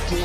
Hello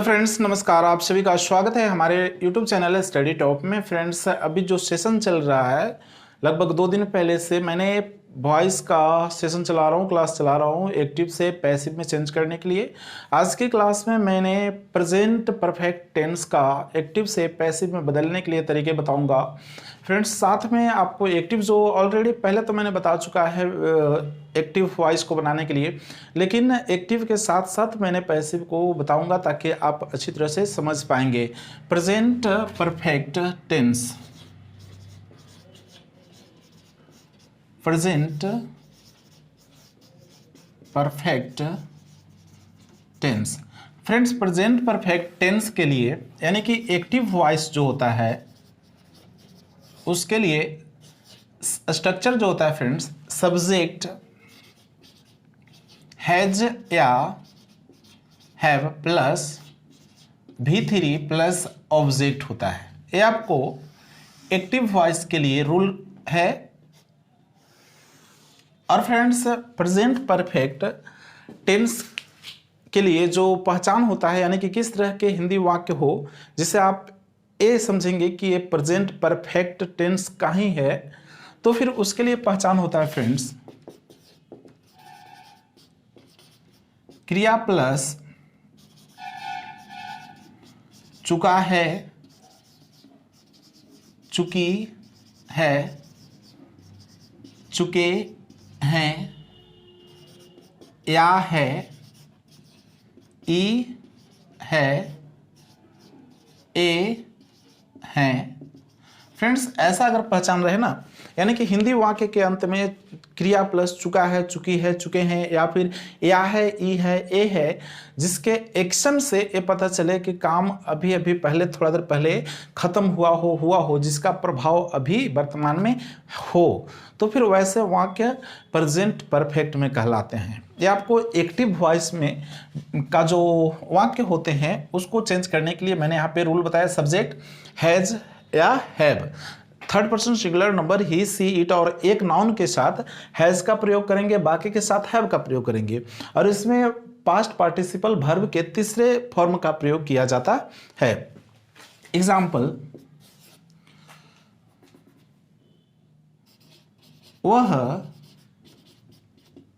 friends, नमस्कार। आप सभी का स्वागत है हमारे यूट्यूब चैनल स्टडी टॉप में। फ्रेंड्स, अभी जो सेशन चल रहा है, लगभग 2 दिन पहले से मैंने वॉइस का सेशन चला रहा हूँ, क्लास चला रहा हूँ एक्टिव से पैसिव में चेंज करने के लिए। आज की क्लास में मैंने प्रेजेंट परफेक्ट टेंस का एक्टिव से पैसिव में बदलने के लिए तरीके बताऊंगा। फ्रेंड्स, साथ में आपको एक्टिव जो ऑलरेडी पहले तो मैंने बता चुका है एक्टिव वॉइस को बनाने के लिए, लेकिन एक्टिव के साथ साथ मैंने पैसिव को बताऊंगा ताकि आप अच्छी तरह से समझ पाएंगे। Present perfect tense, present perfect tense. Friends, present perfect tense के लिए यानी कि एक्टिव वॉइस जो होता है उसके लिए स्ट्रक्चर जो होता है फ्रेंड्स, सब्जेक्ट हैज या have plus V3 plus object होता है। ये आपको एक्टिव वॉइस के लिए रूल है। और फ्रेंड्स, प्रेजेंट परफेक्ट टेंस के लिए जो पहचान होता है यानी कि किस तरह के हिंदी वाक्य हो जिसे आप ये समझेंगे कि ये प्रेजेंट परफेक्ट टेंस का ही है, तो फिर उसके लिए पहचान होता है फ्रेंड्स, क्रिया प्लस चुका है, चुकी है, चुके हैं, या है, ई है, ए है। फ्रेंड्स, ऐसा अगर पहचान रहे ना, यानी कि हिंदी वाक्य के अंत में क्रिया प्लस चुका है, चुकी है, चुके हैं, या फिर या है, ई है, ए है, जिसके एक्शन से ये पता चले कि काम अभी अभी पहले थोड़ा देर पहले खत्म हुआ हो जिसका प्रभाव अभी वर्तमान में हो, तो फिर वैसे वाक्य प्रेजेंट परफेक्ट में कहलाते हैं। ये आपको एक्टिव वॉइस में का जो वाक्य होते हैं उसको चेंज करने के लिए मैंने यहाँ पे रूल बताया, सब्जेक्ट हैज या have, third person singular number he, she, it और एक नाउन के साथ हैज का प्रयोग करेंगे, बाकी के साथ हैव का प्रयोग करेंगे। और इसमें पास्ट पार्टिसिपल वर्ब के तीसरे फॉर्म का प्रयोग किया जाता है। एग्जाम्पल, वह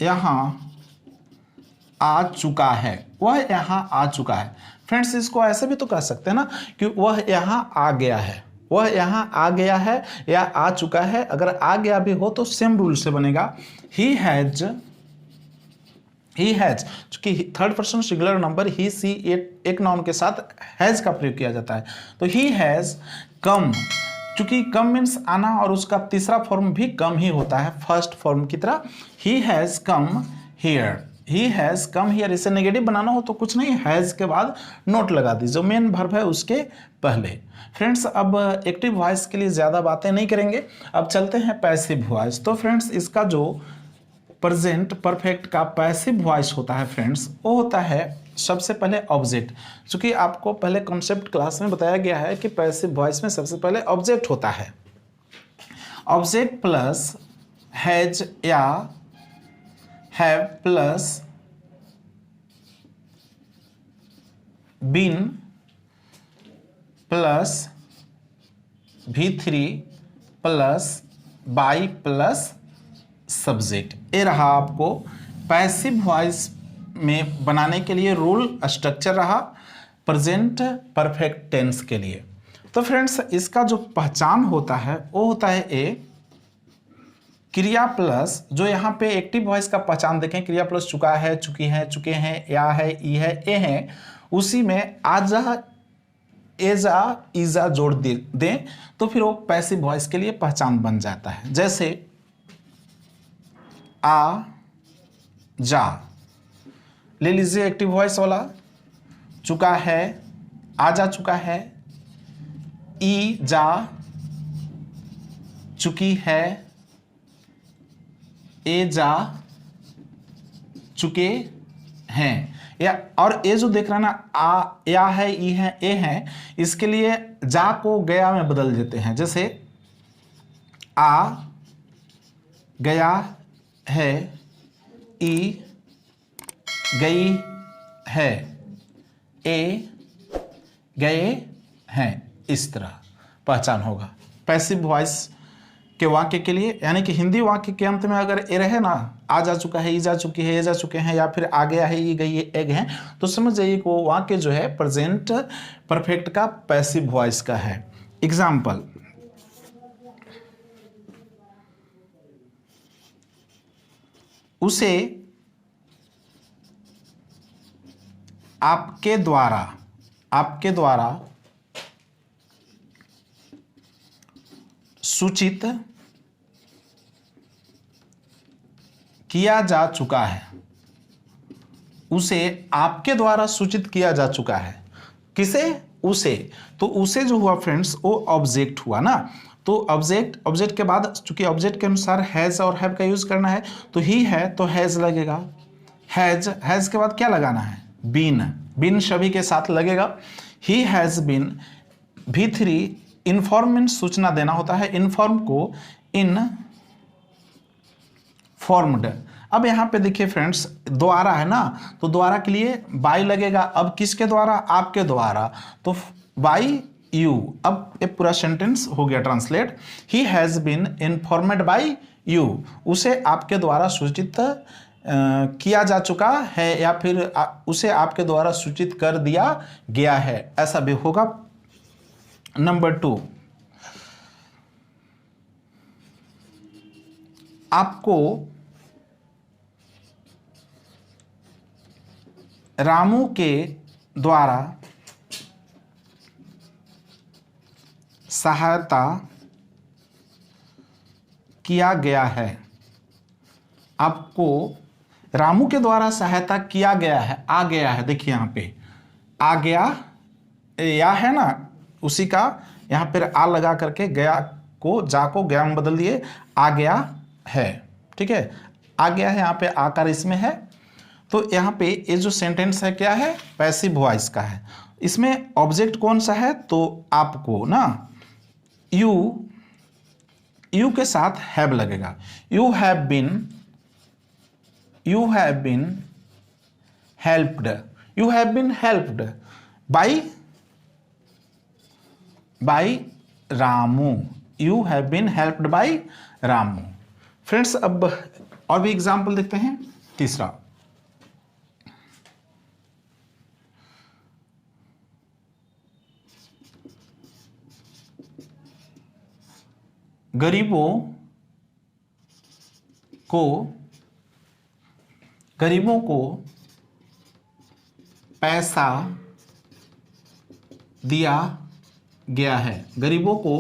यहां आ चुका है, वह यहां आ चुका है। फ्रेंड्स, इसको ऐसे भी तो कह सकते हैं ना कि वह यहां आ गया है, वह यहां आ गया है या आ चुका है। अगर आ गया भी हो तो सेम रूल से बनेगा, ही हैज, चूंकि third person singular number he, she, it एक नाउन के साथ हैज का प्रयोग किया जाता है, तो ही हैज कम, चूंकि कम मीन्स आना और उसका तीसरा फॉर्म भी कम ही होता है फर्स्ट फॉर्म की तरह। He has come here, he has come here, इसे नेगेटिव बनाना हो तो कुछ नहीं, हैज के बाद नोट लगा दीजिए, जो मेन वर्ब है उसके पहले। फ्रेंड्स, अब एक्टिव वॉइस के लिए ज़्यादा बातें नहीं करेंगे, अब चलते हैं पैसिव वॉइस। तो फ्रेंड्स, इसका जो प्रेजेंट परफेक्ट का पैसिव वॉइस होता है फ्रेंड्स, वो होता है सबसे पहले ऑब्जेक्ट। चूंकि आपको पहले कॉन्सेप्ट क्लास में बताया गया है कि पैसिव वॉइस में सबसे पहले ऑब्जेक्ट होता है। ऑब्जेक्ट प्लस हैज या have plus been plus V3 plus by plus subject. ये रहा आपको पैसिव वॉइस में बनाने के लिए रूल स्ट्रक्चर रहा प्रेजेंट परफेक्ट टेंस के लिए। तो फ्रेंड्स, इसका जो पहचान होता है वो होता है ए, क्रिया प्लस, जो यहाँ पे एक्टिव वॉइस का पहचान देखें, क्रिया प्लस चुका है, चुकी है, चुके हैं, या है, ई है, ए है, उसी में आजा, एजा, ईजा जोड़ दें तो फिर वो पैसिव वॉइस के लिए पहचान बन जाता है। जैसे आ जा, ले लीजिए एक्टिव वॉइस वाला, चुका है, आ जा चुका है, ई जा, चुकी है, ए जा चुके हैं। या और ये जो देख रहा है ना, आ या है, ई है, ए है, इसके लिए जा को गया में बदल देते हैं। जैसे आ गया है, ई गई है, ए गए हैं, इस तरह पहचान होगा पैसिव वॉइस के वाक्य के लिए। यानी कि हिंदी वाक्य के अंत में अगर ए रहे ना, आ जा चुका है, ई जा चुकी है, ए जा चुके हैं, या फिर आ गया है, ई गई है, ए गए हैं, तो समझ जाइए कि वो वाक्य जो है प्रेजेंट परफेक्ट का पैसिव वॉइस का है। एग्जाम्पल, उसे आपके द्वारा सूचित किया जा चुका है। उसे आपके द्वारा सूचित किया जा चुका है। किसे? उसे। तो उसे जो हुआ फ्रेंड्स, वो ऑब्जेक्ट हुआ ना। तो ऑब्जेक्ट के बाद चूंकि ऑब्जेक्ट के अनुसार हैज और हैव का यूज करना है, तो ही है तो हैज लगेगा। हैज के बाद क्या लगाना है? बीन सभी के साथ लगेगा। He has been. V3 inform means सूचना देना होता है, इन्फॉर्म को इनफॉर्म्ड। अब यहाँ पे देखिए फ्रेंड्स, द्वारा है ना, तो द्वारा के लिए बाय लगेगा। अब किसके द्वारा? आपके द्वारा, तो बाय यू। अब ये पूरा सेंटेंस हो गया translate. He has been informed by you. उसे आपके द्वारा सूचित किया जा चुका है, या फिर उसे आपके द्वारा सूचित कर दिया गया है, ऐसा भी होगा। नंबर 2, आपको रामू के द्वारा सहायता किया गया है। आपको रामू के द्वारा सहायता किया गया है। आ गया है, देखिए यहाँ पे आ गया, या है ना, उसी का यहाँ पर आ लगा करके गया को जा को गया में बदल दिए, आ गया है। ठीक है, आ गया है, यहाँ पे आकार इसमें है। तो यहाँ पे ये जो सेंटेंस है क्या है? पैसिव वॉइस का है। इसमें ऑब्जेक्ट कौन सा है? तो आपको ना, यू के साथ हैव लगेगा। You have been helped by Ramu. You have been helped by Ramu. Friends, अब और भी एग्जाम्पल देखते हैं। तीसरा, गरीबों को पैसा दिया गया है। गरीबों को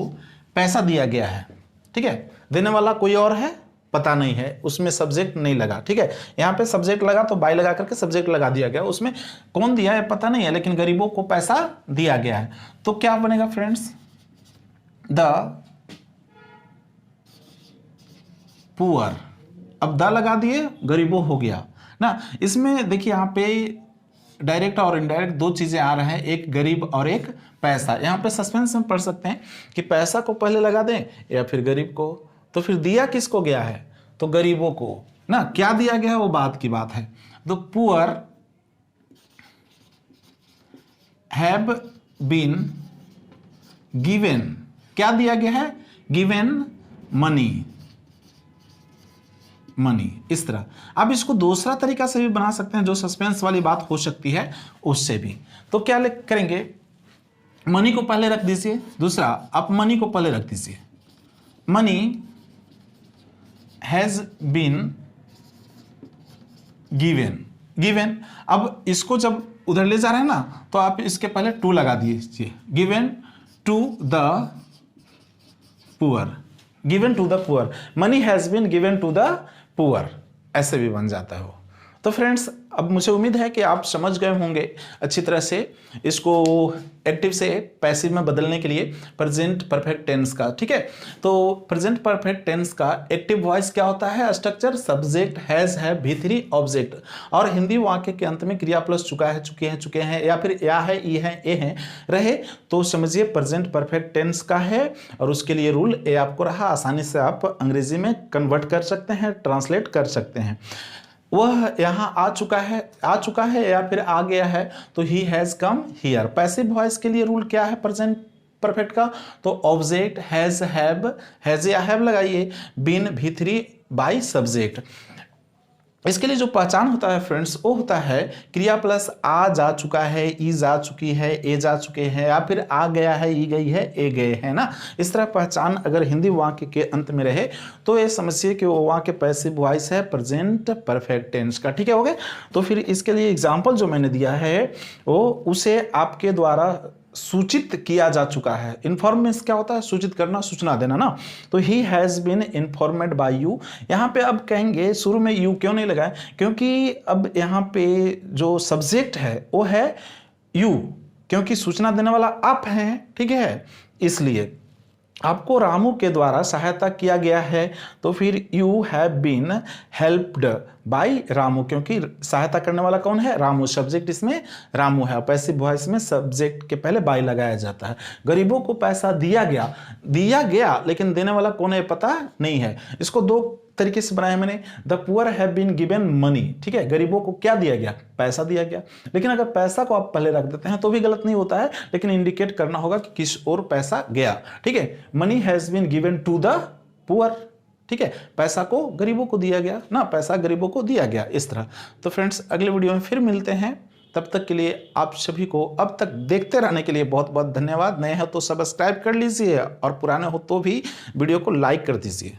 पैसा दिया गया है। ठीक है, देने वाला कोई और है, पता नहीं है, उसमें सब्जेक्ट नहीं लगा। ठीक है, यहाँ पे सब्जेक्ट लगा तो बाय लगा करके सब्जेक्ट लगा दिया गया, उसमें कौन दिया है पता नहीं है, लेकिन गरीबों को पैसा दिया गया है। तो क्या बनेगा फ्रेंड्स? The poor. अब द लगा दिए, गरीबों हो गया ना। इसमें देखिए यहाँ पे डायरेक्ट और इनडायरेक्ट दो चीजें आ रहे हैं, एक गरीब और एक पैसा। यहाँ पे सस्पेंस में पढ़ सकते हैं कि पैसा को पहले लगा दें या फिर गरीब को। तो फिर दिया किसको गया है? तो गरीबों को ना। क्या दिया गया है वो बात की बात है। The poor have been given. क्या दिया गया है? Given money. इस तरह। अब इसको दूसरा तरीका से भी बना सकते हैं, जो सस्पेंस वाली बात हो सकती है उससे भी। तो क्या करेंगे? मनी को पहले रख दीजिए। दूसरा, आप मनी को पहले रख दीजिए। Money has been given. अब इसको जब उधर ले जा रहे हैं ना, तो आप इसके पहले टू लगा दीजिए। Given to the poor. Money has been given to the poor, ऐसे भी बन जाता है वो। तो फ्रेंड्स, अब मुझे उम्मीद है कि आप समझ गए होंगे अच्छी तरह से इसको एक्टिव से पैसिव में बदलने के लिए प्रेजेंट परफेक्ट टेंस का। ठीक है, तो प्रेजेंट परफेक्ट टेंस का एक्टिव वॉइस क्या होता है? स्ट्रक्चर सब्जेक्ट, हैज, है, भी थ्री, ऑब्जेक्ट, और हिंदी वाक्य के अंत में क्रिया प्लस चुका है, चुके हैं, चुके हैं, या फिर या है, ई है, ए है रहे तो समझिए प्रेजेंट परफेक्ट टेंस का है। और उसके लिए रूल ए आपको रहा, आसानी से आप अंग्रेजी में कन्वर्ट कर सकते हैं, ट्रांसलेट कर सकते हैं। वह यहाँ आ चुका है या फिर आ गया है तो he has come here. Passive voice के लिए रूल क्या है प्रेजेंट परफेक्ट का? तो ऑब्जेक्ट, हैज, हैव, हैज या हैव लगाइए, बीन, भी थ्री, बाई सब्जेक्ट। इसके लिए जो पहचान होता है फ्रेंड्स वो होता है क्रिया प्लस आ जा चुका है, ई जा चुकी है, ए जा चुके हैं, या फिर आ गया है, ई गई है, ए गए हैं ना। इस तरह पहचान अगर हिंदी वाक्य के अंत में रहे तो ये समझिए कि वो वाक्य पैसिव वॉइस है प्रेजेंट परफेक्ट टेंस का। ठीक है, हो गए। तो फिर इसके लिए एग्जाम्पल जो मैंने दिया है वो उसे आपके द्वारा सूचित किया जा चुका है। इन्फॉर्मेशन क्या होता है? सूचित करना, सूचना देना ना। तो he has been informed by you. यहाँ पे अब कहेंगे शुरू में यू क्यों नहीं लगाए? क्योंकि अब यहाँ पे जो सब्जेक्ट है वो है यू, क्योंकि सूचना देने वाला आप हैं। ठीक है, इसलिए आपको रामू के द्वारा सहायता किया गया है तो फिर you have been helped by Ramu, क्योंकि सहायता करने वाला कौन है? रामू। सब्जेक्ट इसमें रामू है। पैसिव वॉइस में सब्जेक्ट के पहले बाय लगाया जाता है। गरीबों को पैसा दिया गया लेकिन देने वाला कौन है पता नहीं है। इसको दो तरीके से बनाया मैंने। The poor have been given money. ठीक है, गरीबों को क्या दिया गया? पैसा दिया गया। लेकिन अगर पैसा को आप पहले रख देते हैं तो भी गलत नहीं होता है, लेकिन इंडिकेट करना होगा कि किस ओर पैसा गया। ठीक है, money has been given to the poor. ठीक है, पैसा को गरीबों को दिया गया ना, पैसा गरीबों को दिया गया, इस तरह। तो फ्रेंड्स अगले वीडियो में फिर मिलते हैं, तब तक के लिए आप सभी को अब तक देखते रहने के लिए बहुत बहुत धन्यवाद। नए हो तो सब्सक्राइब कर लीजिए और पुराने हो तो भी वीडियो को लाइक कर दीजिए।